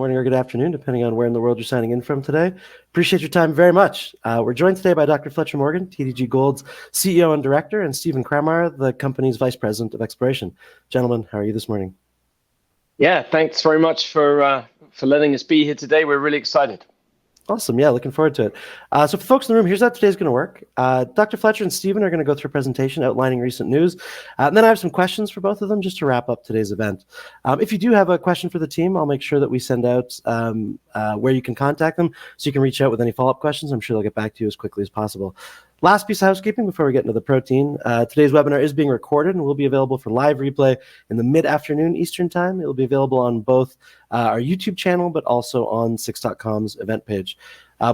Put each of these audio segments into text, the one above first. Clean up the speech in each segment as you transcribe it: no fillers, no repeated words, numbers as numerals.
morning or good afternoon, depending on where in the world you're signing in from today. Appreciate your time very much. We're joined today by Dr. Fletcher Morgan, TDG Gold's CEO and Director, and Stephen Kramar, the company's Vice President of Exploration. Gentlemen, how are you this morning? Yeah, thanks very much for letting us be here today. We're really excited. Awesome. Yeah, looking forward to it. So for folks in the room, here's how today's going to work. Dr. Fletcher and Stephen are going to go through a presentation outlining recent news. And then I have some questions for both of them just to wrap up today's event. If you do have a question for the team, I'll make sure that we send out where you can contact them so you can reach out with any follow-up questions. I'm sure they'll get back to you as quickly as possible. Last piece of housekeeping before we get into the protein. Today's webinar is being recorded and will be available for live replay in the mid-afternoon Eastern time. It will be available on both our YouTube channel, but also on 6.com's event page.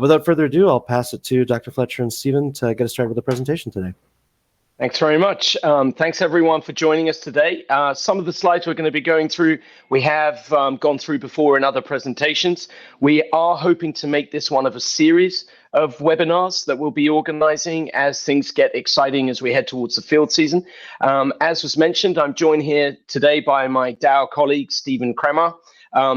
Without further ado, I'll pass it to Dr. Fletcher and Stephen to get us started with the presentation today. Thanks very much. Thanks everyone for joining us today. Some of the slides we're going to be going through, we have gone through before in other presentations. We are hoping to make this one of a series of webinars that we'll be organizing as things get exciting as we head towards the field season. As was mentioned, I'm joined here today by my Dow colleague, Stephen Kramar,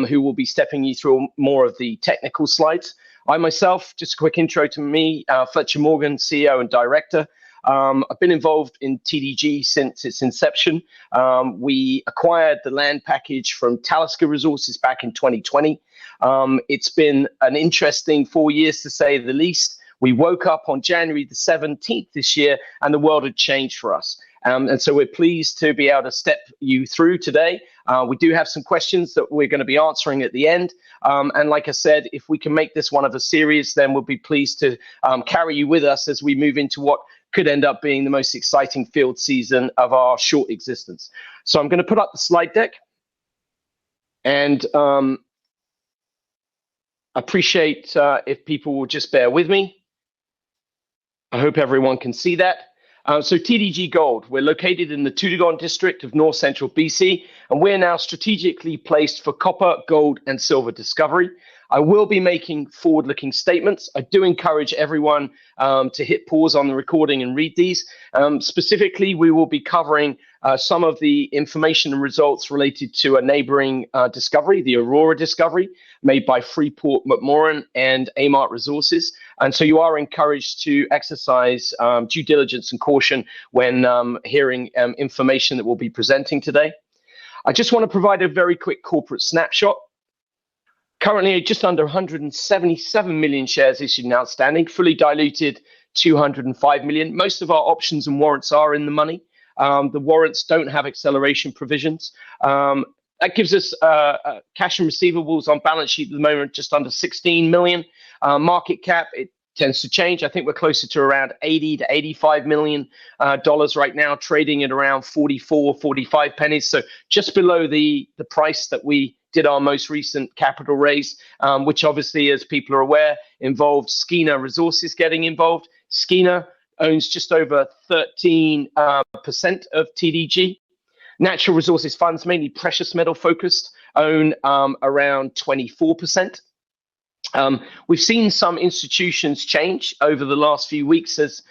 who will be stepping you through more of the technical slides. I myself, just a quick intro to me, Fletcher Morgan, CEO and Director. I've been involved in TDG since its inception. We acquired the land package from Talisker Resources back in 2020. It's been an interesting 4 years to say the least. We woke up on January the 17th this year and the world had changed for us. And so we're pleased to be able to step you through today. We do have some questions that we're going to be answering at the end. And like I said, if we can make this one of a series, then we'll be pleased to carry you with us as we move into what could end up being the most exciting field season of our short existence. So I'm going to put up the slide deck. And appreciate if people will just bear with me. I hope everyone can see that. So TDG Gold, we're located in the Toodoggone district of north central BC, and we're now strategically placed for copper, gold, and silver discovery. I will be making forward-looking statements. I do encourage everyone to hit pause on the recording and read these. Specifically, we will be covering some of the information and results related to a neighboring discovery, the Aurora discovery, made by Freeport-McMoRan and Amart Resources. And so you are encouraged to exercise due diligence and caution when hearing information that we'll be presenting today. I just want to provide a very quick corporate snapshot. Currently, just under 177 million shares issued and outstanding, fully diluted 205 million. Most of our options and warrants are in the money. The warrants don't have acceleration provisions. That gives us cash and receivables on balance sheet at the moment, just under 16 million. Market cap, it tends to change. I think we're closer to around 80 to 85 million dollars right now, trading at around 44, 45 pennies. So just below the price that we did our most recent capital raise, which obviously, as people are aware, involved Skeena Resources getting involved. Skeena owns just over 13% of TDG. Natural resources funds, mainly precious metal focused, own around 24%. We've seen some institutions change over the last few weeks as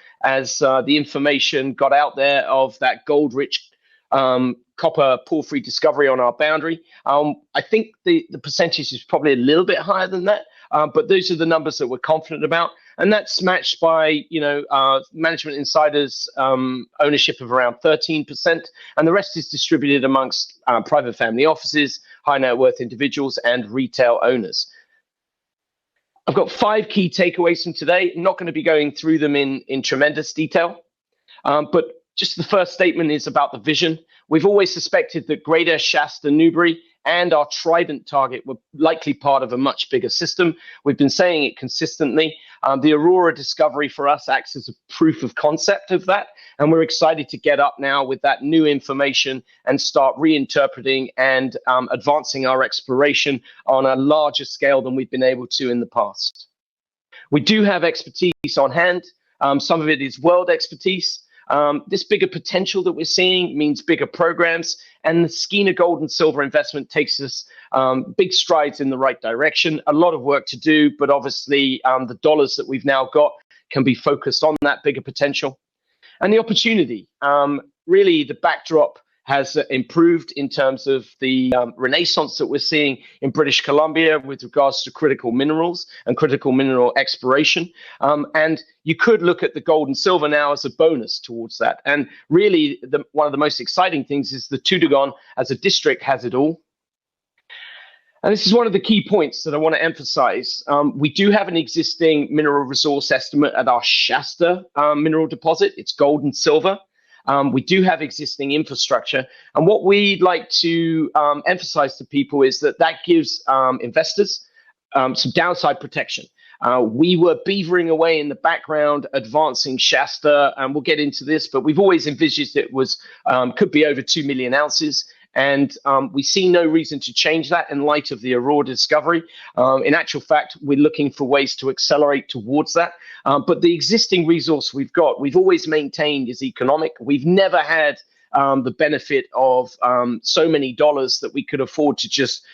the information got out there of that gold-rich copper porphyry discovery on our boundary. I think the percentage is probably a little bit higher than that, but those are the numbers that we're confident about. And that's matched by, management insiders' ownership of around 13%, and the rest is distributed amongst private family offices, high net worth individuals, and retail owners. I've got 5 key takeaways from today. I'm not going to be going through them in tremendous detail, but just the first statement is about the vision. We've always suspected that Greater Shasta Newbury and our Trident target were likely part of a much bigger system. We've been saying it consistently. The Aurora discovery for us acts as a proof of concept of that, and we're excited to get up now with that new information and start reinterpreting and advancing our exploration on a larger scale than we've been able to in the past. We do have expertise on hand. Some of it is world expertise. This bigger potential that we're seeing means bigger programs, and the Skeena gold and silver investment takes us big strides in the right direction. A lot of work to do, but obviously the dollars that we've now got can be focused on that bigger potential. And the opportunity, really the backdrop has improved in terms of the renaissance that we're seeing in British Columbia with regards to critical minerals and critical mineral exploration. And you could look at the gold and silver now as a bonus towards that. And really, one of the most exciting things is the Toodoggone as a district has it all. And this is one of the key points that I want to emphasize. We do have an existing mineral resource estimate at our Shasta mineral deposit. It's gold and silver. We do have existing infrastructure. And what we'd like to emphasize to people is that that gives investors some downside protection. We were beavering away in the background, advancing Shasta, and we'll get into this, but we've always envisaged it was could be over 2 million ounces. And we see no reason to change that in light of the Aurora discovery. In actual fact, we're looking for ways to accelerate towards that. But the existing resource we've got, we've always maintained is economic. We've never had the benefit of so many dollars that we could afford to just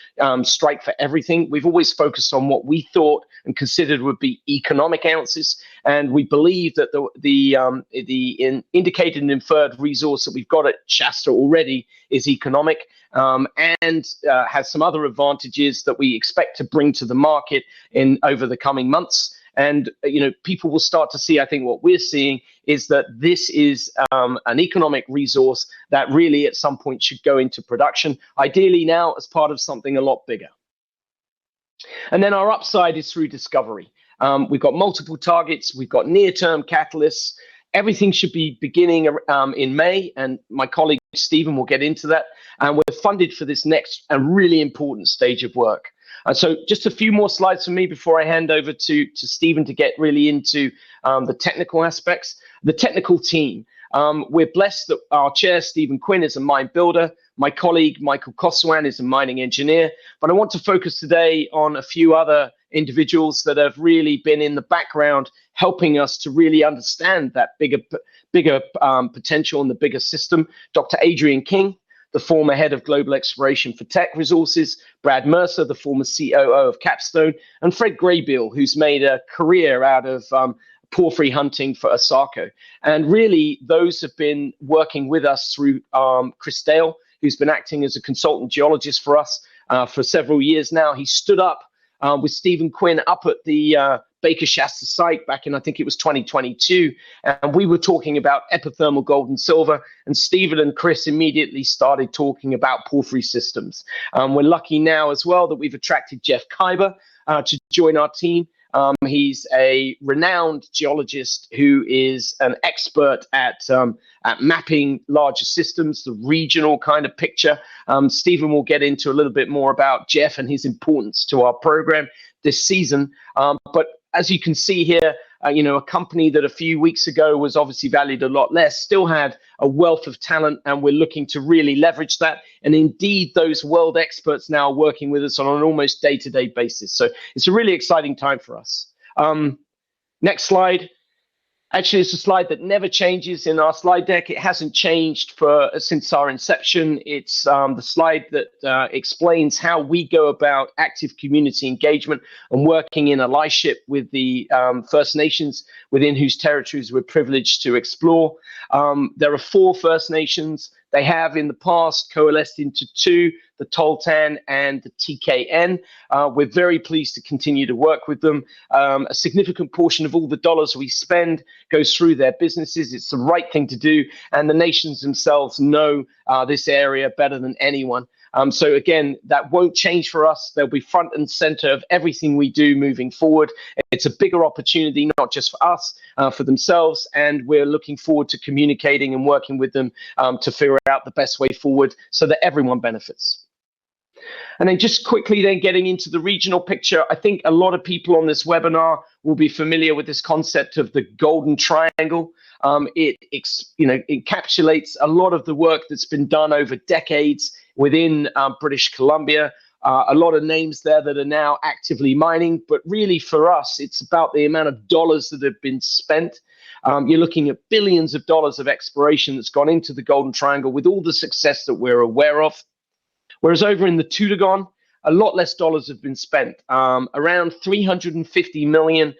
strike for everything. We've always focused on what we thought and considered would be economic ounces, and we believe that the indicated and inferred resource that we've got at Shasta already is economic and has some other advantages that we expect to bring to the market over the coming months. And, people will start to see, I think what we're seeing is that this is an economic resource that really at some point should go into production, ideally now as part of something a lot bigger. And then our upside is through discovery. We've got multiple targets. We've got near-term catalysts. Everything should be beginning in May, and my colleague Stephen will get into that. And we're funded for this next and really important stage of work. So just a few more slides from me before I hand over to Stephen to get really into the technical aspects. The technical team. We're blessed that our chair, Stephen Quinn, is a mine builder. My colleague, Michael Koswan, is a mining engineer. But I want to focus today on a few other individuals that have really been in the background, helping us to really understand that bigger potential and the bigger system. Dr. Adrian King, the former head of global exploration for Teck Resources, Brad Mercer, the former COO of Capstone, and Fred Graybill, who's made a career out of porphyry hunting for Osako. And really, those have been working with us through Chris Dale, who's been acting as a consultant geologist for us for several years now. He stood up with Stephen Quinn up at the Baker Shasta site back in, I think it was 2022. And we were talking about epithermal gold and silver. And Stephen and Chris immediately started talking about porphyry systems. We're lucky now as well that we've attracted Jeff Khyber to join our team. He's a renowned geologist who is an expert at mapping larger systems, the regional kind of picture. Stephen will get into a little bit more about Jeff and his importance to our program this season. But as you can see here, a company that a few weeks ago was obviously valued a lot less, still had a wealth of talent, and we're looking to really leverage that. And indeed, those world experts now are working with us on an almost day-to-day basis. So it's a really exciting time for us. Next slide. Actually, it's a slide that never changes in our slide deck. It hasn't changed since our inception. It's the slide that explains how we go about active community engagement and working in allyship with the First Nations within whose territories we're privileged to explore. There are 4 First Nations. They have in the past coalesced into 2, the Toltan and the TKN. We're very pleased to continue to work with them. A significant portion of all the dollars we spend goes through their businesses. It's the right thing to do, and the nations themselves know this area better than anyone. So again, that won't change for us. They'll be front and center of everything we do moving forward. It's a bigger opportunity, not just for us, for themselves. And we're looking forward to communicating and working with them to figure out the best way forward so that everyone benefits. And then just quickly then getting into the regional picture, I think a lot of people on this webinar will be familiar with this concept of the Golden Triangle. It encapsulates a lot of the work that's been done over decades within British Columbia. A lot of names there that are now actively mining, but really for us, it's about the amount of dollars that have been spent. You're looking at billions of dollars of exploration that's gone into the Golden Triangle with all the success that we're aware of. Whereas over in the Toodoggone, a lot less dollars have been spent, around $350 million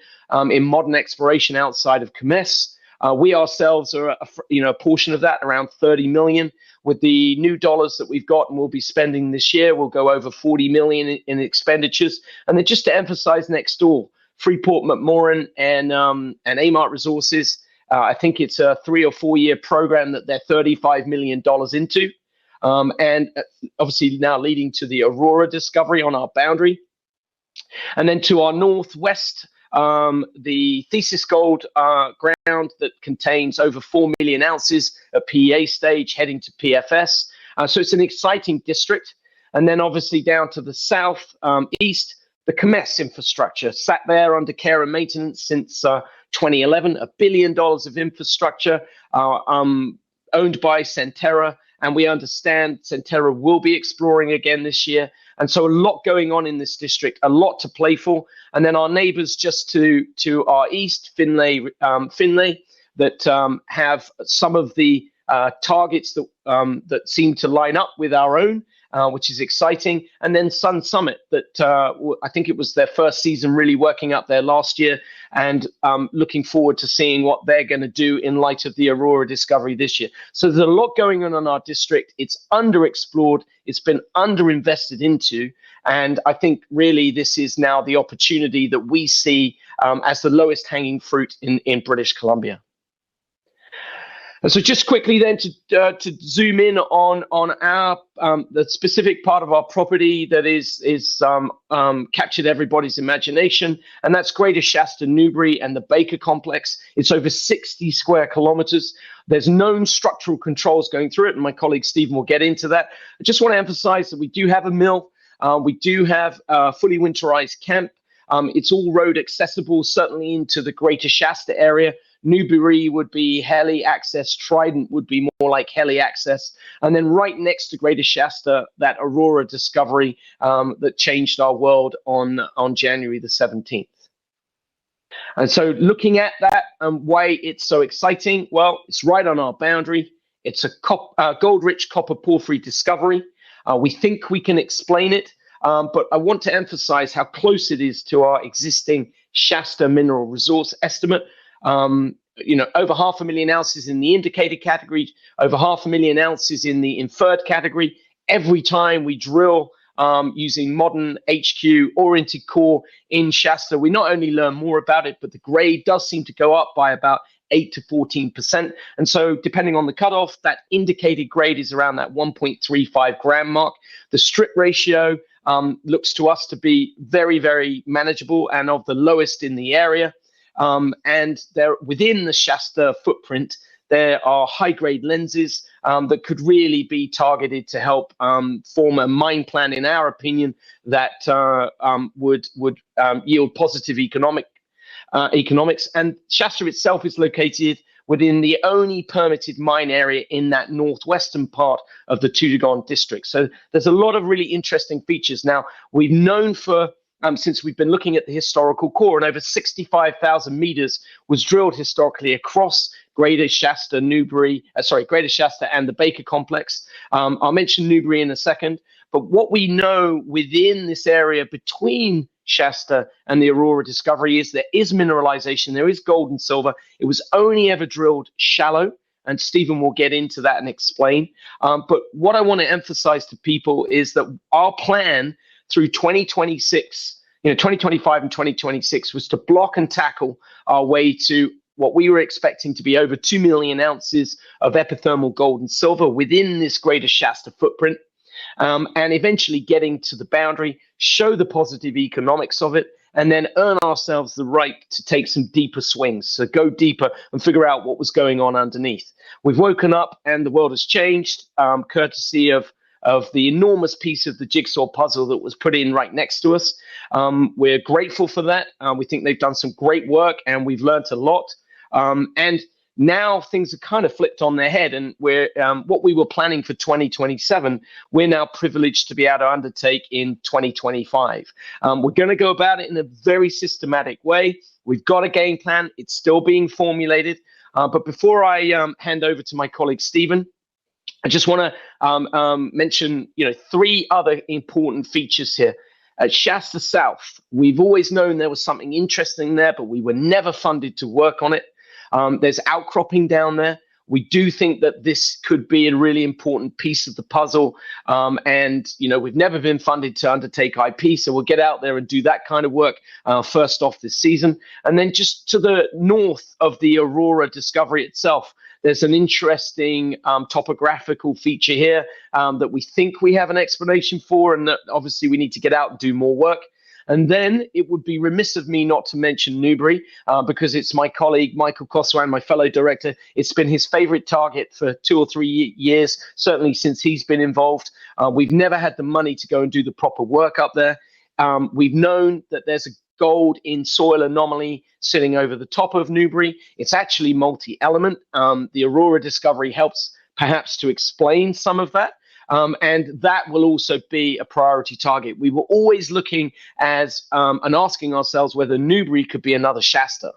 in modern exploration outside of Commerce. We ourselves are a portion of that, around 30 million. With the new dollars that we've got and we'll be spending this year, we'll go over 40 million in expenditures. And then just to emphasize next door, Freeport McMoran and Amart Resources, I think it's a 3 or 4 year program that they're $35 million into. And obviously now leading to the Aurora discovery on our boundary. And then to our northwest, the Thesis Gold ground that contains over 4 million ounces at PEA stage, heading to PFS. So it's an exciting district. And then obviously down to the south east, the Kemess infrastructure sat there under care and maintenance since 2011, $1 billion of infrastructure owned by Centerra. And we understand Centerra will be exploring again this year. And so a lot going on in this district, a lot to play for. And then our neighbors just to our east, Finlay, that have some of the targets that seem to line up with our own, which is exciting. And then Sun Summit, that I think it was their first season really working up there last year, and looking forward to seeing what they're going to do in light of the Aurora discovery this year. So there's a lot going on in our district. It's underexplored. It's been underinvested into. And I think really this is now the opportunity that we see as the lowest hanging fruit in British Columbia. And so just quickly then to zoom in on our the specific part of our property that is captured everybody's imagination, and that's Greater Shasta, Newbury, and the Baker Complex. It's over 60 square kilometers. There's known structural controls going through it, and my colleague Stephen will get into that. I just want to emphasize that we do have a mill. We do have a fully winterized camp. It's all road accessible, certainly into the Greater Shasta area. Newbury would be heli access, Trident would be more like heli access, and then right next to Greater Shasta, that Aurora discovery that changed our world on January the 17th. And so looking at that and why it's so exciting, well, it's right on our boundary. It's a gold-rich copper porphyry discovery. We think we can explain it, but I want to emphasize how close it is to our existing Shasta mineral resource estimate. Over 500,000 ounces in the indicated category, over 500,000 ounces in the inferred category. Every time we drill using modern HQ oriented core in Shasta, we not only learn more about it, but the grade does seem to go up by about 8 to 14%. And so depending on the cutoff, that indicated grade is around that 1.35 gram mark. The strip ratio looks to us to be very, very manageable and of the lowest in the area. And there, within the Shasta footprint, there are high-grade lenses that could really be targeted to help form a mine plan, in our opinion, that would yield positive economics. And Shasta itself is located within the only permitted mine area in that northwestern part of the Toodoggone district. So there's a lot of really interesting features. Now, we've known for since we've been looking at the historical core, and over 65,000 meters was drilled historically across Greater Shasta, Greater Shasta and the Baker Complex. I'll mention Newbury in a second, but what we know within this area between Shasta and the Aurora discovery is there is mineralization, there is gold and silver. It was only ever drilled shallow, and Stephen will get into that and explain. But what I want to emphasize to people is that our plan through 2026, 2025 and 2026 was to block and tackle our way to what we were expecting to be over 2 million ounces of epithermal gold and silver within this Greater Shasta footprint, and eventually getting to the boundary, show the positive economics of it, and then earn ourselves the right to take some deeper swings, so go deeper and figure out what was going on underneath. We've woken up and the world has changed, courtesy of the enormous piece of the jigsaw puzzle that was put in right next to us. We're grateful for that. We think they've done some great work and we've learned a lot. And now things are kind of flipped on their head, and we're what we were planning for 2027, we're now privileged to be able to undertake in 2025. We're going to go about it in a very systematic way. We've got a game plan. It's still being formulated. But before I hand over to my colleague, Stephen, I just want to mention, 3 other important features here. At Shasta South, we've always known there was something interesting there, but we were never funded to work on it. There's outcropping down there. We do think that this could be a really important piece of the puzzle. And, we've never been funded to undertake IP, so we'll get out there and do that kind of work first off this season. And then just to the north of the Aurora discovery itself, there's an interesting topographical feature here that we think we have an explanation for, and that obviously we need to get out and do more work. And then it would be remiss of me not to mention Newbury, because it's my colleague, Michael Koswan, my fellow director. It's been his favorite target for 2 or 3 years, certainly since he's been involved. We've never had the money to go and do the proper work up there. We've known that there's a gold in soil anomaly sitting over the top of Newbury. It's actually multi-element. The Aurora discovery helps perhaps to explain some of that. And that will also be a priority target. We were always looking as and asking ourselves whether Newbury could be another Shasta.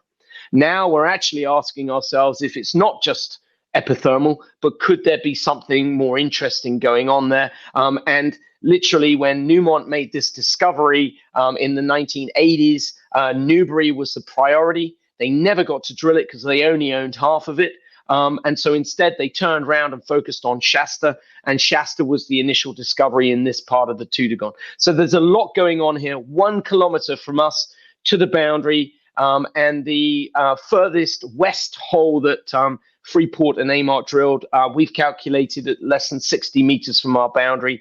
Now we're actually asking ourselves if it's not just epithermal, but could there be something more interesting going on there? And literally, when Newmont made this discovery in the 1980s, Newbury was the priority. They never got to drill it because they only owned half of it. And so instead, they turned around and focused on Shasta, and Shasta was the initial discovery in this part of the Toodoggone. So there's a lot going on here. 1 kilometer from us to the boundary, and the furthest west hole that Freeport and Amart drilled, we've calculated at less than 60 meters from our boundary,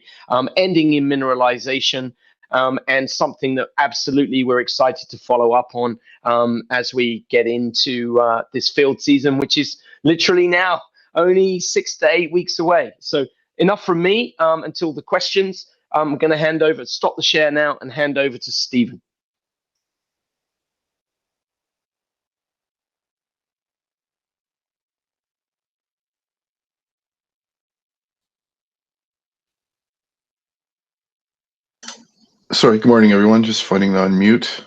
ending in mineralization. And something that absolutely we're excited to follow up on as we get into this field season, which is literally now only 6 to 8 weeks away. So enough from me until the questions. I'm going to stop the share now and hand over to Stephen. Sorry, good morning, everyone. Just finding the unmute.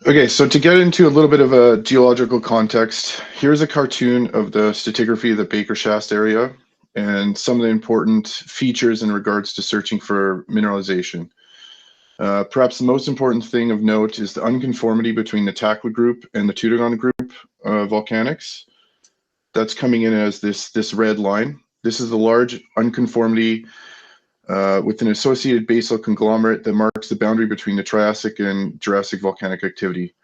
Okay, so to get into a little bit of a geological context, here's a cartoon of the stratigraphy of the Baker Shasta area and some of the important features in regards to searching for mineralization. Perhaps the most important thing of note is the unconformity between the Takla group and the Toodoggone group volcanics. That's coming in as this red line. This is the large unconformity with an associated basal conglomerate that marks the boundary between the Triassic and Jurassic volcanic activity.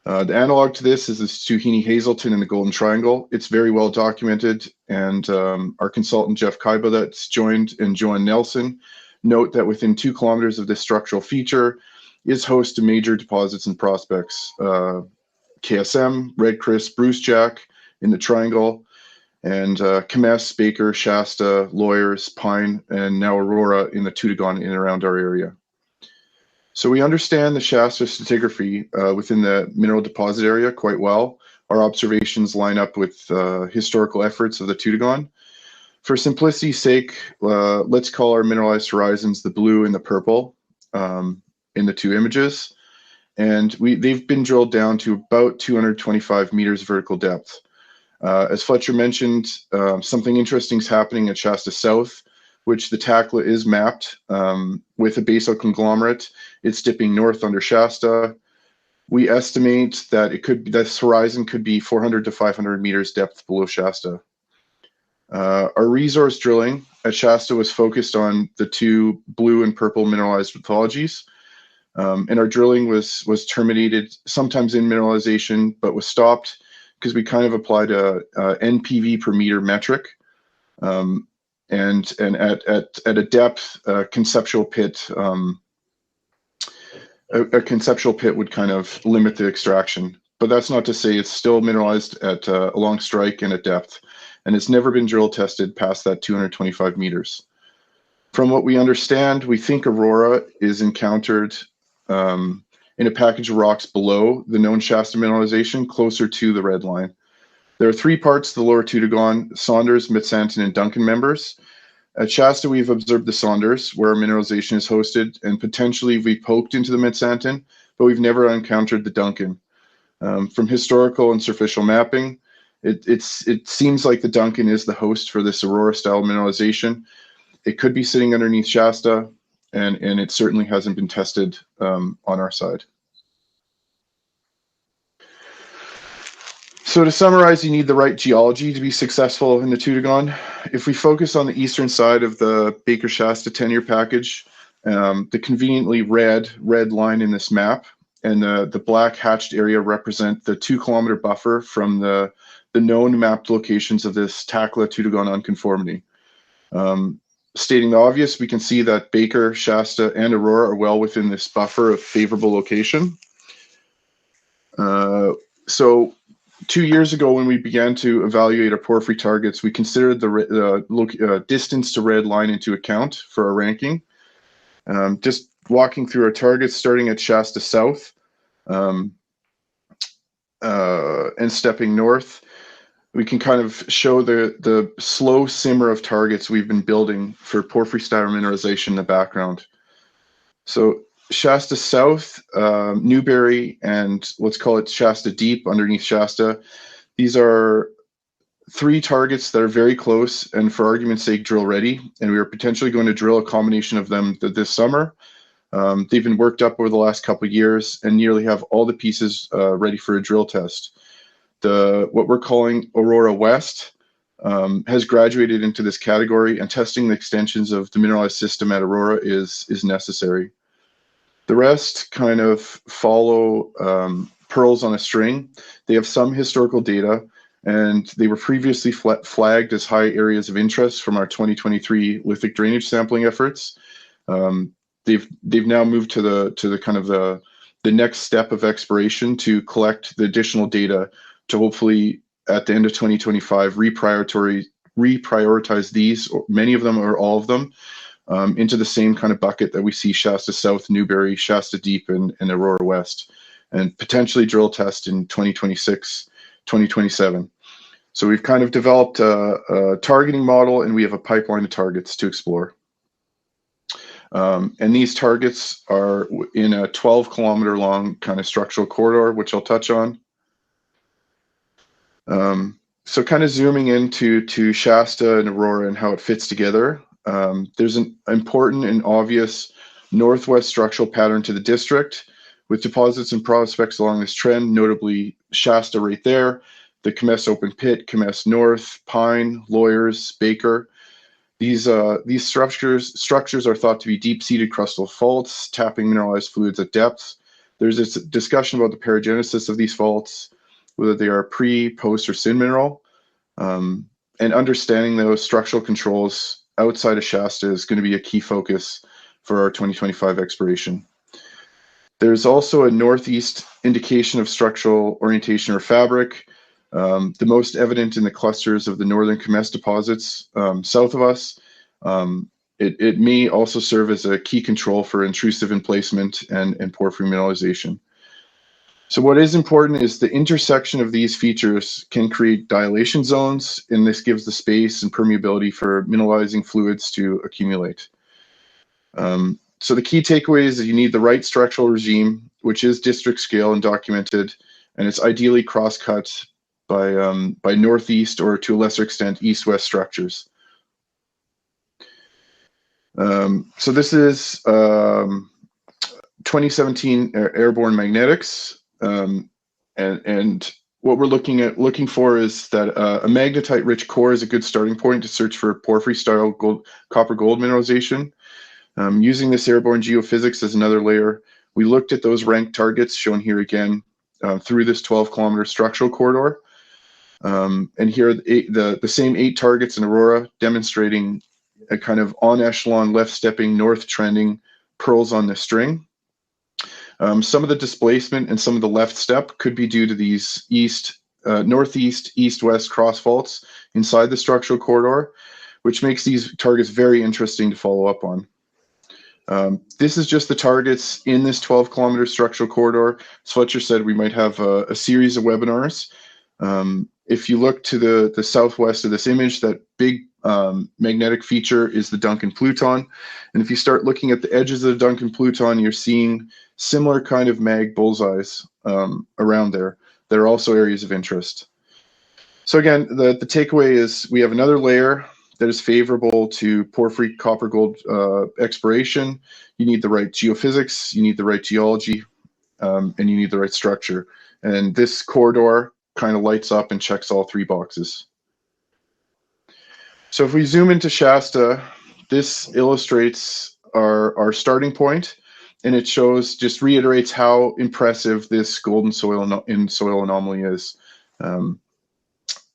The analog to this is the Stuhini-Hazelton and the Golden Triangle. It's very well documented, and our consultant Jeff Kaiba that's joined and Joan Nelson note that within 2 kilometers of this structural feature is host to major deposits and prospects. KSM, Red Chris, Brucejack in the Triangle, and Kames, Baker, Shasta, Lawyers, Pine, and now Aurora in the Toodoggone in and around our area. So we understand the Shasta stratigraphy within the mineral deposit area quite well. Our observations line up with historical efforts of the Toodoggone. For simplicity's sake, let's call our mineralized horizons the blue and the purple in the 2 images. And they've been drilled down to about 225 meters vertical depth. As Fletcher mentioned, something interesting is happening at Shasta South, which the Takla is mapped with a basal conglomerate. It's dipping north under Shasta. We estimate that this horizon could be 400 to 500 meters depth below Shasta. Our resource drilling at Shasta was focused on the 2 blue and purple mineralized pathologies. And our drilling was terminated sometimes in mineralization, but was stopped because we kind of applied a NPV per meter metric, and at a depth, a conceptual pit would kind of limit the extraction. But that's not to say it's still mineralized at along strike and at depth, and it's never been drill tested past that 225 meters. From what we understand, we think Aurora is encountered in a package of rocks below the known Shasta mineralization, closer to the red line. There are 3 parts to the lower Toodoggone: Saunders, Mitsanton, and Duncan members. At Shasta, we've observed the Saunders, where mineralization is hosted, and potentially we poked into the Mitsanton, but we've never encountered the Duncan. From historical and superficial mapping, it seems like the Duncan is the host for this Aurora-style mineralization. It could be sitting underneath Shasta, and it certainly hasn't been tested on our side. So to summarize, you need the right geology to be successful in the Toodoggone. If we focus on the eastern side of the Baker Shasta tenure package, the conveniently red line in this map and the black hatched area represent the 2-kilometer buffer from the known mapped locations of this Takla Toodoggone unconformity. Stating the obvious, we can see that Baker, Shasta, and Aurora are well within this buffer of favorable location. So 2 years ago, when we began to evaluate our porphyry targets, we considered the distance to red line into account for our ranking. Just walking through our targets, starting at Shasta South and stepping north, we can kind of show the slow simmer of targets we've been building for porphyry style mineralization in the background. So Shasta South, Newberry, and let's call it Shasta Deep underneath Shasta. These are 3 targets that are very close and, for argument's sake, drill ready. And we are potentially going to drill a combination of them this summer. They've been worked up over the last couple of years and nearly have all the pieces ready for a drill test. What we're calling Aurora West has graduated into this category, and testing the extensions of the mineralized system at Aurora is necessary. The rest kind of follow pearls on a string. They have some historical data, and they were previously flagged as high areas of interest from our 2023 lithic drainage sampling efforts. They've now moved to the kind of the next step of exploration to collect the additional data to hopefully at the end of 2025 reprioritize these, or many of them or all of them, into the same kind of bucket that we see Shasta South, Newberry, Shasta Deep, and Aurora West, and potentially drill test in 2026, 2027. So we've kind of developed a targeting model, and we have a pipeline of targets to explore. And these targets are in a 12-kilometer long kind of structural corridor, which I'll touch on. So kind of zooming into Shasta and Aurora and how it fits together. There's an important and obvious northwest structural pattern to the district, with deposits and prospects along this trend, notably Shasta right there, the Comess open pit, Comess North, Pine, Lawyers, Baker. These structures are thought to be deep-seated crustal faults, tapping mineralized fluids at depth. There's this discussion about the paragenesis of these faults, whether they are pre, post, or syn mineral. And understanding those structural controls outside of Shasta is going to be a key focus for our 2025 exploration. There's also a northeast indication of structural orientation or fabric, the most evident in the clusters of the northern Comess deposits south of us. It may also serve as a key control for intrusive emplacement and porphyry mineralization. So what is important is the intersection of these features can create dilation zones, and this gives the space and permeability for mineralizing fluids to accumulate. So the key takeaway is that you need the right structural regime, which is district scale and documented, and it's ideally cross-cut by northeast or, to a lesser extent, east-west structures. So this is 2017 airborne magnetics. And what we're looking for is that a magnetite-rich core is a good starting point to search for porphyry-style copper-gold mineralization. Using this airborne geophysics as another layer, we looked at those ranked targets shown here again through this 12-kilometer structural corridor. And here the same 8 targets in Aurora, demonstrating a kind of on-echelon, left-stepping, north-trending pearls on the string. Some of the displacement and some of the left step could be due to these northeast, east-west cross faults inside the structural corridor, which makes these targets very interesting to follow up on. This is just the targets in this 12-kilometer structural corridor. As Fletcher said, we might have a series of webinars. If you look to the southwest of this image, that big magnetic feature is the Duncan Pluton. And if you start looking at the edges of the Duncan Pluton, you're seeing similar kind of mag bullseyes around there. That are also areas of interest. So again, the takeaway is we have another layer that is favorable to porphyry copper gold exploration. You need the right geophysics, you need the right geology, and you need the right structure. And this corridor kind of lights up and checks all three boxes. So if we zoom into Shasta, this illustrates our starting point, and it shows, just reiterates how impressive this golden soil anomaly is.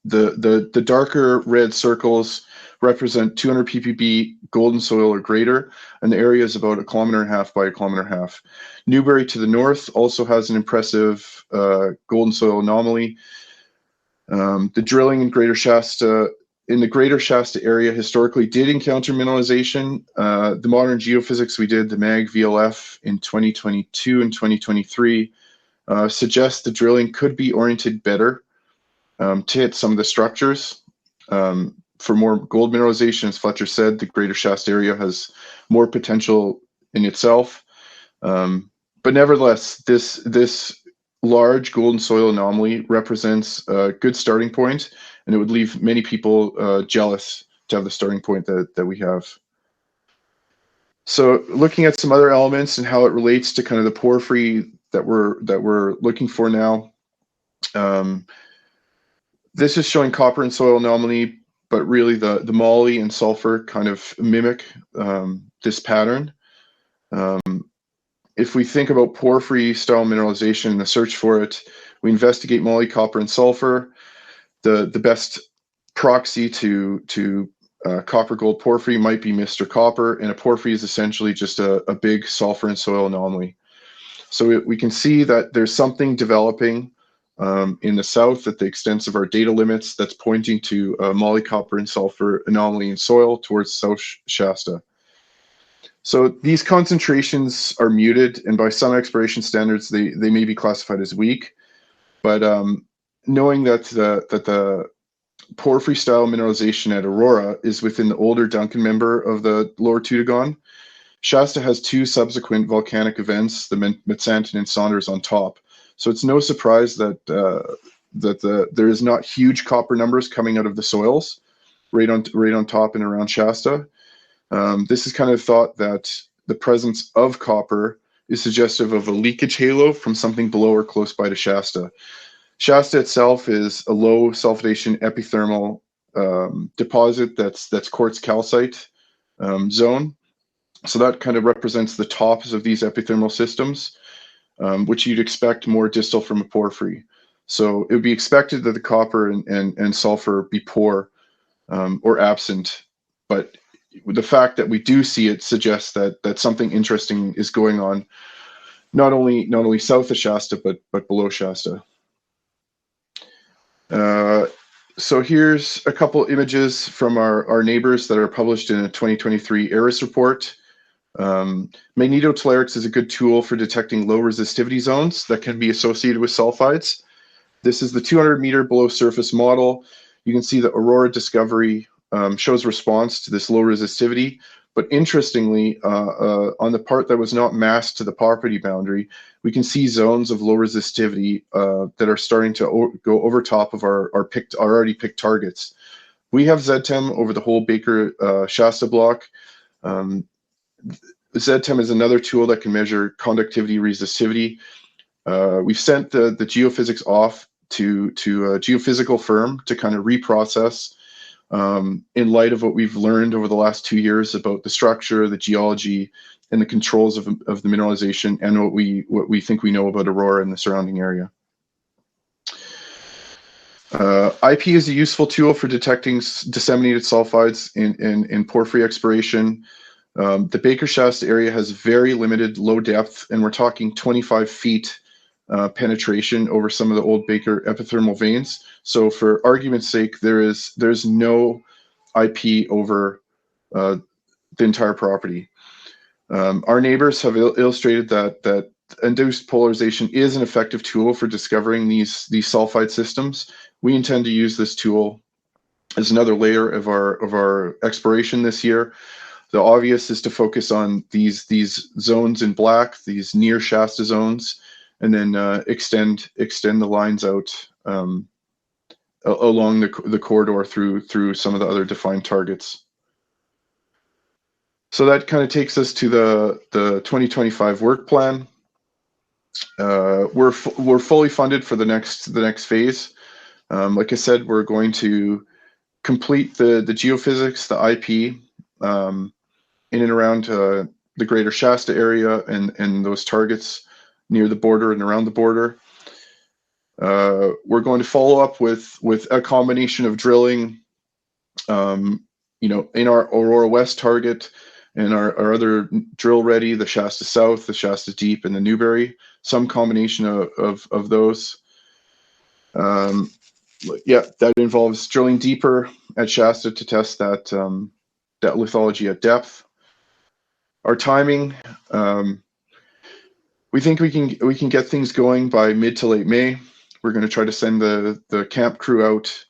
The darker red circles represent 200 ppb golden soil or greater, and the area is about 1.5 kilometers by 1.5 kilometers. Newberry to the north also has an impressive golden soil anomaly. The drilling in the Greater Shasta area historically did encounter mineralization. The modern geophysics we did, the MAG VLF in 2022 and 2023, suggests the drilling could be oriented better to hit some of the structures. For more gold mineralization, as Fletcher said, the Greater Shasta area has more potential in itself. But nevertheless, this large golden soil anomaly represents a good starting point, and it would leave many people jealous to have the starting point that we have. So looking at some other elements and how it relates to kind of the porphyry that we're looking for now. This is showing copper and soil anomaly, but really the moly and sulfur kind of mimic this pattern. If we think about porphyry style mineralization and the search for it, we investigate moly, copper, and sulfur. The best proxy to copper gold porphyry might be Mr. Copper, and a porphyry is essentially just a big sulfur and soil anomaly. So we can see that there's something developing in the south at the extent of our data limits that's pointing to a moly, copper, and sulfur anomaly in soil towards South Shasta. So these concentrations are muted, and by some exploration standards, they may be classified as weak. But knowing that the porphyry style mineralization at Aurora is within the older Duncan member of the lower Toodoggone, Shasta has two subsequent volcanic events, the Metsanton and Saunders, on top. So it's no surprise that there is not huge copper numbers coming out of the soils right on top and around Shasta. This is kind of thought that the presence of copper is suggestive of a leakage halo from something below or close by to Shasta. Shasta itself is a low sulfidation epithermal deposit that's quartz calcite zone. So that kind of represents the tops of these epithermal systems, which you'd expect more distal from a porphyry. So it would be expected that the copper and sulfur be poor or absent, but the fact that we do see it suggests that something interesting is going on, not only south of Shasta, but below Shasta. So here's a couple images from our neighbors that are published in a 2023 ARIS report. Magnetotellurics is a good tool for detecting low resistivity zones that can be associated with sulfides. This is the 200 meter below surface model. You can see the Aurora discovery shows response to this low resistivity, but interestingly, on the part that was not masked to the property boundary, we can see zones of low resistivity that are starting to go over top of our already picked targets. We have ZTEM over the whole Baker Shasta block. ZTEM is another tool that can measure conductivity resistivity. We've sent the geophysics off to a geophysical firm to kind of reprocess in light of what we've learned over the last 2 years about the structure, the geology, and the controls of the mineralization, and what we think we know about Aurora and the surrounding area. IP is a useful tool for detecting disseminated sulfides in porphyry exploration. The Baker Shasta area has very limited low depth, and we're talking 25 feet penetration over some of the old Baker epithermal veins. So for argument's sake, there's no IP over the entire property. Our neighbors have illustrated that induced polarization is an effective tool for discovering these sulfide systems. We intend to use this tool as another layer of our exploration this year. The obvious is to focus on these zones in black, these near Shasta zones, and then extend the lines out along the corridor through some of the other defined targets. So that kind of takes us to the 2025 work plan. We're fully funded for the next phase. Like I said, we're going to complete the geophysics, the IP, in and around the greater Shasta area and those targets near the border and around the border. We're going to follow up with a combination of drilling, in our Aurora West target and our other drill ready, the Shasta South, the Shasta Deep, and the Newberry, some combination of those. Yeah, that involves drilling deeper at Shasta to test that lithology at depth. Our timing, we think we can get things going by mid to late May. We're going to try to send the camp crew out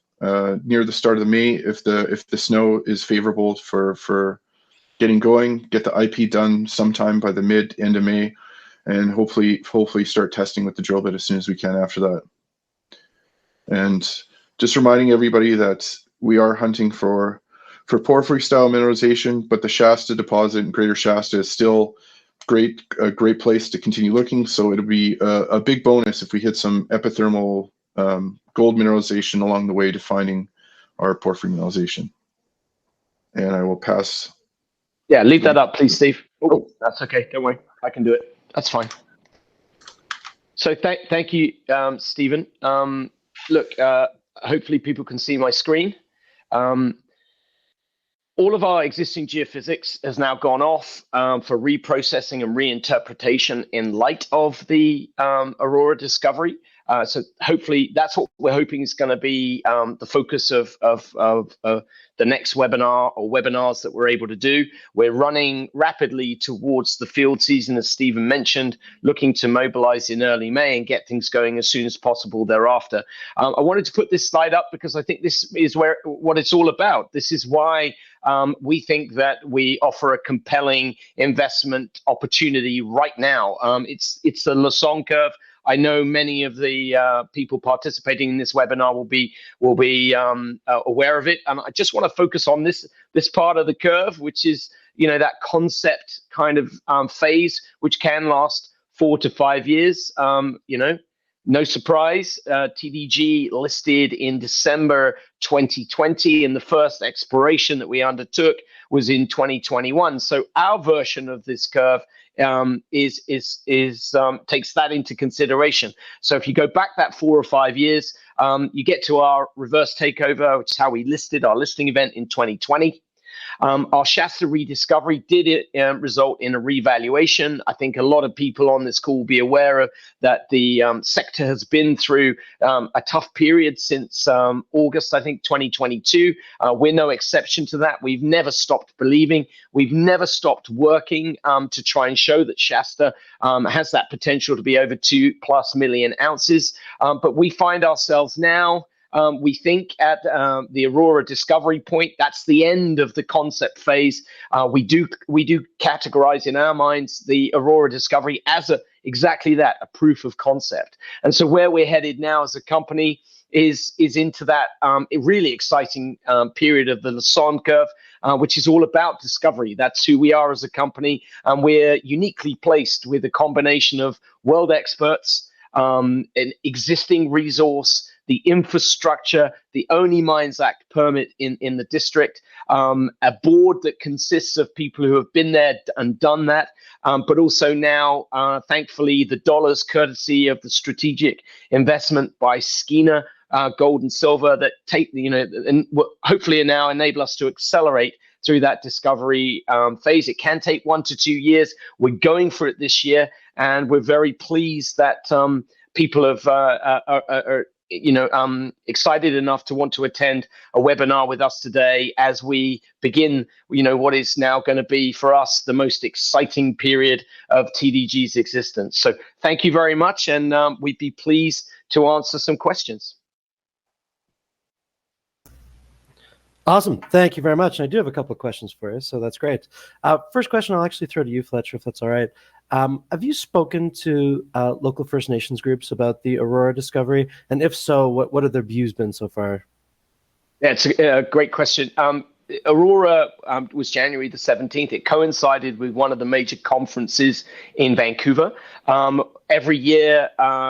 near the start of May if the snow is favorable for getting going. Get the IP done sometime by the end of May, and hopefully start testing with the drill bit as soon as we can after that. And just reminding everybody that we are hunting for porphyry style mineralization, but the Shasta deposit in Greater Shasta is still a great place to continue looking. So it'll be a big bonus if we hit some epithermal gold mineralization along the way to finding our porphyry mineralization. And I will pass. Yeah, leave that up, please, Steve. Oh, that's okay. Don't worry. I can do it. That's fine. So thank you, Stephen. Look, hopefully people can see my screen. All of our existing geophysics has now gone off for reprocessing and reinterpretation in light of the Aurora discovery. So hopefully that's what we're hoping is going to be the focus of the next webinar or webinars that we're able to do. We're running rapidly towards the field season, as Stephen mentioned, looking to mobilize in early May and get things going as soon as possible thereafter. I wanted to put this slide up because I think this is what it's all about. This is why we think that we offer a compelling investment opportunity right now. It's the Lassonde curve. I know many of the people participating in this webinar will be aware of it, and I just want to focus on this part of the curve, which is that concept kind of phase, which can last 4 to 5 years. No surprise, TDG listed in December 2020, and the first exploration that we undertook was in 2021. So our version of this curve takes that into consideration. So if you go back that 4 or 5 years, you get to our reverse takeover, which is how we listed our listing event in 2020. Our Shasta rediscovery did result in a revaluation. I think a lot of people on this call will be aware of that the sector has been through a tough period since August, I think, 2022. We're no exception to that. We've never stopped believing. We've never stopped working to try and show that Shasta has that potential to be over 2+ million ounces. But we find ourselves now, we think, at the Aurora discovery point. That's the end of the concept phase. We do categorize in our minds the Aurora discovery as exactly that, a proof of concept. And so where we're headed now as a company is into that really exciting period of the Lassonde curve, which is all about discovery. That's who we are as a company, and we're uniquely placed with a combination of world experts, an existing resource, the infrastructure, the only Mines Act permit in the district, a board that consists of people who have been there and done that, but also now, thankfully, the dollars courtesy of the strategic investment by Skeena Gold and Silver that and hopefully now enable us to accelerate through that discovery phase. It can take 1 to 2 years. We're going for it this year, and we're very pleased that people are excited enough to want to attend a webinar with us today as we begin, what is now going to be for us the most exciting period of TDG's existence. So thank you very much, and we'd be pleased to answer some questions. Awesome. Thank you very much. And I do have a couple of questions for you, so that's great. First question, I'll actually throw to you, Fletcher, if that's all right. Have you spoken to local First Nations groups about the Aurora discovery? And if so, what have their views been so far? Yeah, it's a great question. Aurora was January the 17th. It coincided with one of the major conferences in Vancouver. Every year,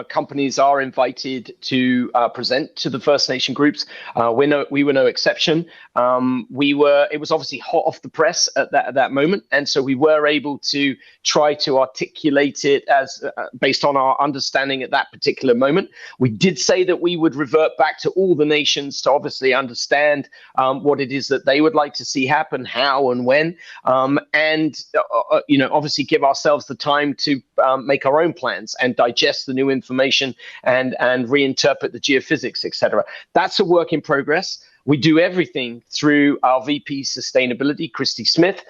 companies are invited to present to the First Nation groups. We were no exception. It was obviously hot off the press at that moment, and so we were able to try to articulate it as based on our understanding at that particular moment. We did say that we would revert back to all the nations to obviously understand what it is that they would like to see happen, how and when, and obviously give ourselves the time to make our own plans and digest the new information and reinterpret the geophysics, etc. That's a work in progress. We do everything through our VP Sustainability, Christy Smith.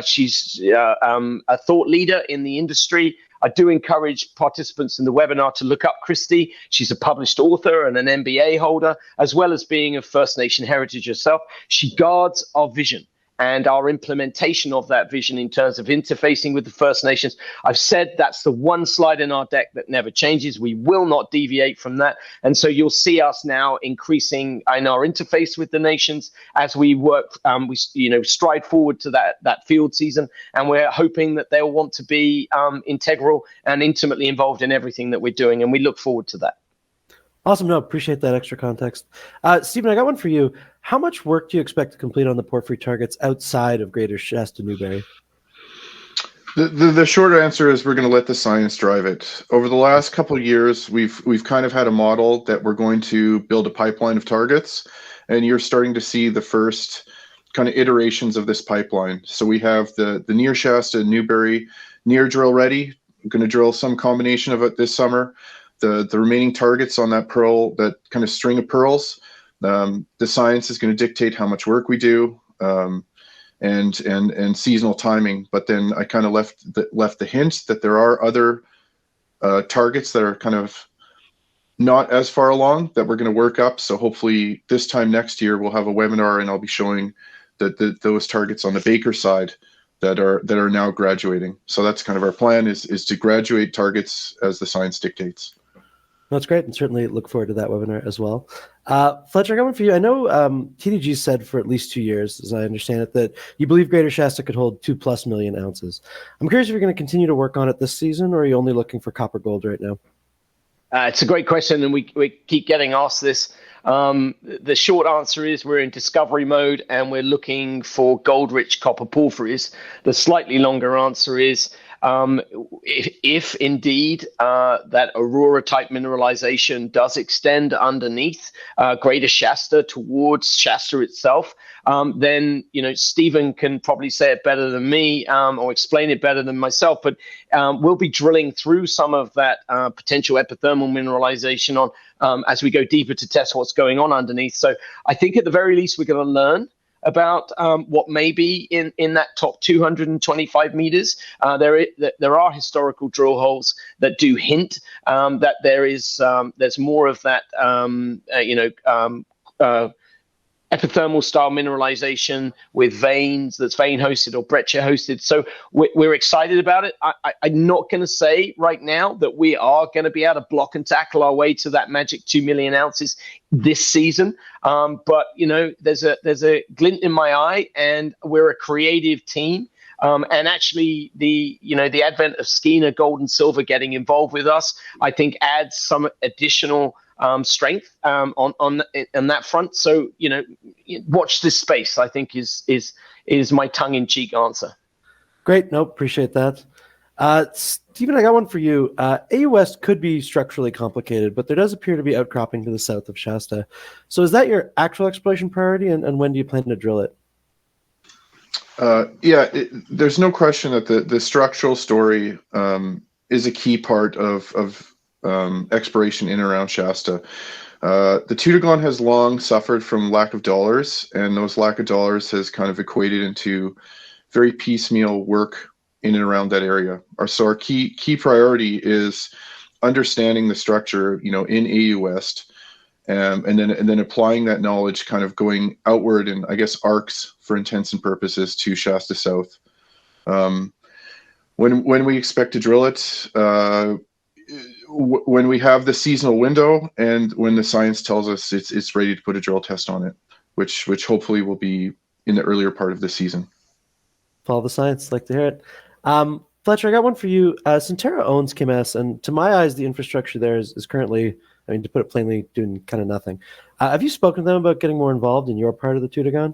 She's a thought leader in the industry. I do encourage participants in the webinar to look up Christy. She's a published author and an MBA holder, as well as being of First Nation heritage herself. She guards our vision and our implementation of that vision in terms of interfacing with the First Nations. I've said that's the one slide in our deck that never changes. We will not deviate from that. And so you'll see us now increasing in our interface with the nations as we work, we stride forward to that field season. And we're hoping that they'll want to be integral and intimately involved in everything that we're doing. And we look forward to that. Awesome. No, appreciate that extra context. Stephen, I got one for you. How much work do you expect to complete on the porphyry targets outside of Greater Shasta Newberry? The short answer is we're going to let the science drive it. Over the last couple of years, we've kind of had a model that we're going to build a pipeline of targets, and you're starting to see the first kind of iterations of this pipeline. So we have the near Shasta Newberry near drill ready. We're going to drill some combination of it this summer. The remaining targets on that pearl, that kind of string of pearls, the science is going to dictate how much work we do, and seasonal timing. But then I kind of left the hint that there are other targets that are kind of not as far along that we're going to work up. So hopefully this time next year we'll have a webinar and I'll be showing those targets on the Baker side that are now graduating. So that's kind of our plan is to graduate targets as the science dictates. That's great, and certainly look forward to that webinar as well. Fletcher, I got one for you. I know TDG said for at least 2 years, as I understand it, that you believe Greater Shasta could hold 2+ million ounces. I'm curious if you're going to continue to work on it this season, or are you only looking for copper gold right now? It's a great question, and we keep getting asked this. The short answer is we're in discovery mode, and we're looking for gold-rich copper porphyries. The slightly longer answer is if indeed that Aurora type mineralization does extend underneath Greater Shasta towards Shasta itself, then Stephen can probably say it better than me or explain it better than myself. But we'll be drilling through some of that potential epithermal mineralization as we go deeper to test what's going on underneath. So I think at the very least we're going to learn about what may be in that top 225 meters. There are historical drill holes that do hint that there's more of that epithermal style mineralization with veins that's vein hosted or breccia hosted. So we're excited about it. I'm not going to say right now that we are going to be able to block and tackle our way to that magic 2 million ounces this season. But there's a glint in my eye, and we're a creative team. And actually, the advent of Skeena Gold and Silver getting involved with us, I think, adds some additional strength on that front. So watch this space, I think is my tongue-in-cheek answer. Great. No, appreciate that. Stephen, I got one for you. AU West could be structurally complicated, but there does appear to be outcropping to the south of Shasta. So is that your actual exploration priority, and when do you plan to drill it? There's no question that the structural story is a key part of exploration in and around Shasta. The Toodoggone has long suffered from lack of dollars, and those lack of dollars has kind of equated into very piecemeal work in and around that area. Our key priority is understanding the structure, in AU West, and then applying that knowledge, kind of going outward in, I guess, arcs for intents and purposes to Shasta South. When we expect to drill it, when we have the seasonal window and when the science tells us it's ready to put a drill test on it, which hopefully will be in the earlier part of the season. Follow the science. Like to hear it. Fletcher, I got one for you. Centerra owns KMS, and to my eyes, the infrastructure there is currently, I mean, to put it plainly, doing kind of nothing. Have you spoken to them about getting more involved in your part of the Toodoggone?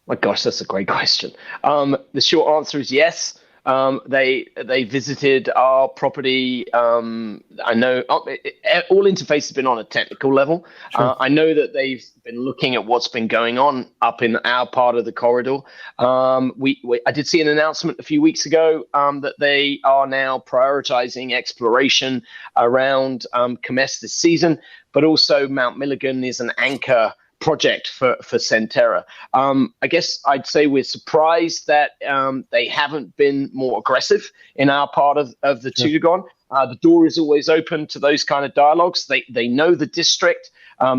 My gosh, that's a great question. The short answer is yes. They visited our property. I know all interface has been on a technical level. Sure. I know that they've been looking at what's been going on up in our part of the corridor. I did see an announcement a few weeks ago that they are now prioritizing exploration around Comess this season, but also Mount Milligan is an anchor project for Centerra. I guess I'd say we're surprised that they haven't been more aggressive in our part of the Toodoggone. The door is always open to those kind of dialogues. They know the district.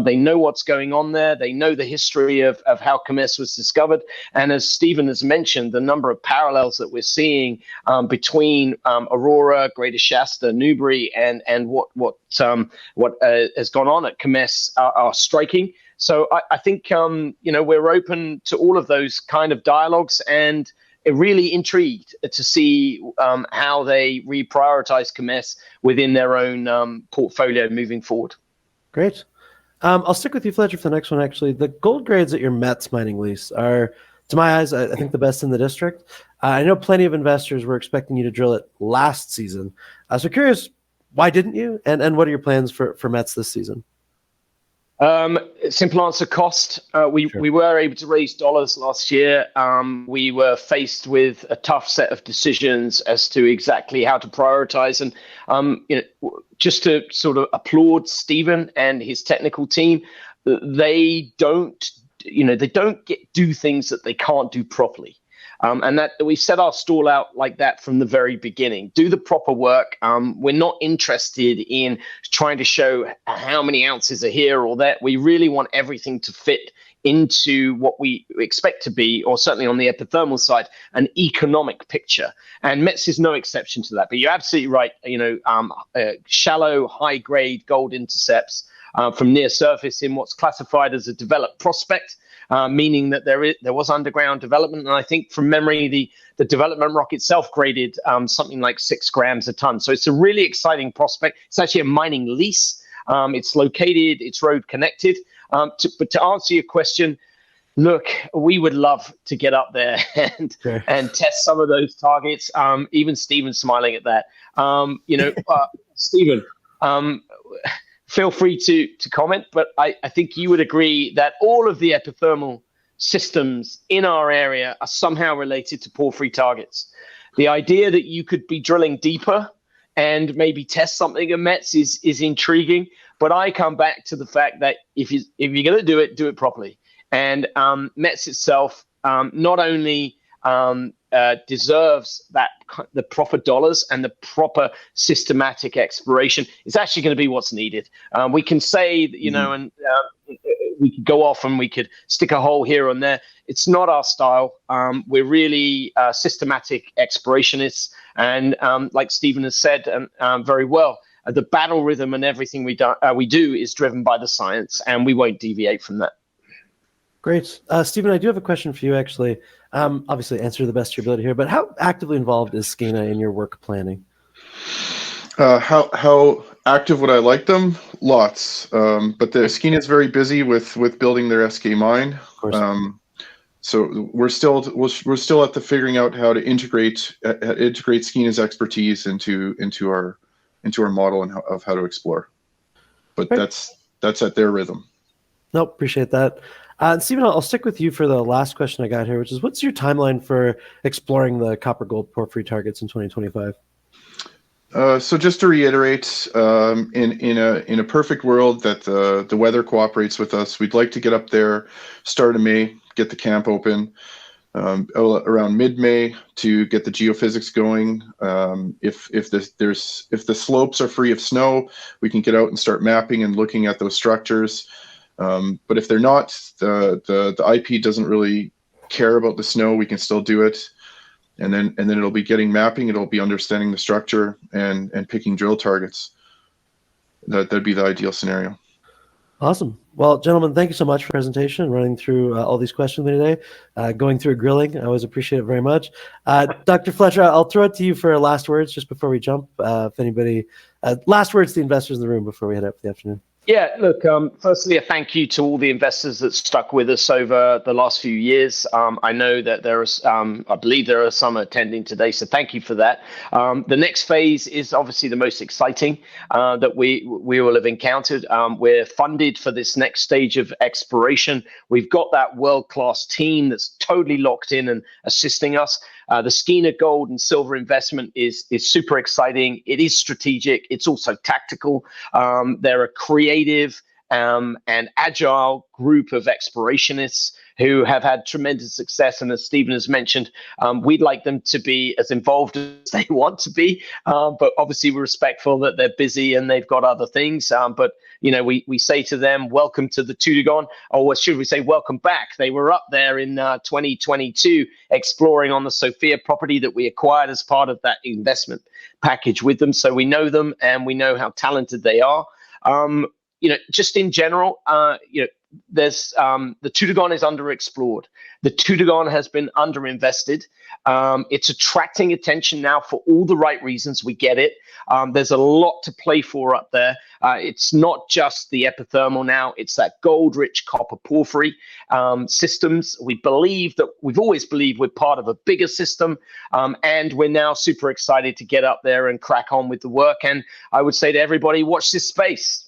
They know what's going on there. They know the history of how Comess was discovered. And as Stephen has mentioned, the number of parallels that we're seeing between Aurora, Greater Shasta, Newbury, and what has gone on at Comess are striking. So I think, we're open to all of those kind of dialogues and really intrigued to see how they reprioritize Comess within their own portfolio moving forward. Great. I'll stick with you, Fletcher, for the next one, actually. The gold grades at your Metz mining lease are, to my eyes, I think the best in the district. I know plenty of investors were expecting you to drill it last season. So curious, why didn't you? And what are your plans for Metz this season? Simple answer, cost. We were able to raise dollars last year. We were faced with a tough set of decisions as to exactly how to prioritize. And, just to sort of applaud Stephen and his technical team, they don't do things that they can't do properly. And that we set our stall out like that from the very beginning. Do the proper work. We're not interested in trying to show how many ounces are here or there. We really want everything to fit into what we expect to be, or certainly on the epithermal side, an economic picture. And Metz is no exception to that. But you're absolutely right. Shallow, high-grade gold intercepts from near surface in what's classified as a developed prospect. Meaning that there was underground development. And I think from memory, the development rock itself graded something like 6 grams a ton. So it's a really exciting prospect. It's actually a mining lease. It's located, it's road connected. But to answer your question, look, we would love to get up there and test some of those targets. Even Stephen's smiling at that. Stephen, feel free to comment, but I think you would agree that all of the epithermal systems in our area are somehow related to porphyry targets. The idea that you could be drilling deeper and maybe test something at Metz is intriguing, but I come back to the fact that if you're going to do it properly. And Metz itself not only deserves the proper dollars and the proper systematic exploration. It's actually going to be what's needed. We can say, and we could go off and we could stick a hole here and there. It's not our style. We're really systematic explorationists, and like Stephen has said very well, the battle rhythm and everything we do is driven by the science, and we won't deviate from that. Great. Stephen, I do have a question for you, actually. Obviously, answer to the best of your ability here, but how actively involved is Skeena in your work planning? How active would I like them? Lots. But the Skeena is very busy with building their SK mine. Of course. So we're still at the figuring out how to integrate Skeena's expertise into our model and of how to explore. But Right. that's at their rhythm. Nope, appreciate that. Stephen, I'll stick with you for the last question I got here, which is, what's your timeline for exploring the copper gold porphyry targets in 2025? So just to reiterate, in a perfect world that the weather cooperates with us, we'd like to get up there start of May, get the camp open, around mid-May to get the geophysics going. If the slopes are free of snow, we can get out and start mapping and looking at those structures. But if they're not, the IP doesn't really care about the snow. We can still do it, and then it'll be getting mapping. It'll be understanding the structure and picking drill targets. That'd be the ideal scenario. Awesome. Well, gentlemen, thank you so much for the presentation and running through all these questions today, going through a grilling. I always appreciate it very much. Dr. Fletcher, I'll throw it to you for last words just before we jump. If anybody, last words to the investors in the room before we head out for the afternoon. Yeah, look, firstly, a thank you to all the investors that stuck with us over the last few years. I know that I believe there are some attending today, so thank you for that. The next phase is obviously the most exciting that we will have encountered. We're funded for this next stage of exploration. We've got that world-class team that's totally locked in and assisting us. The Skeena gold and silver investment is super exciting. It is strategic. It's also tactical. They're a creative and agile group of explorationists who have had tremendous success. And as Stephen has mentioned, we'd like them to be as involved as they want to be. But obviously, we're respectful that they're busy and they've got other things. But we say to them, welcome to the Toodoggone, or should we say, welcome back. They were up there in 2022 exploring on the Sophia property that we acquired as part of that investment package with them. So we know them and we know how talented they are. Just in general, there's the Toodoggone is underexplored. The Toodoggone has been underinvested. It's attracting attention now for all the right reasons. We get it. There's a lot to play for up there. It's not just the epithermal now. It's that gold-rich copper porphyry systems. We've always believed we're part of a bigger system, and we're now super excited to get up there and crack on with the work. And I would say to everybody, watch this space.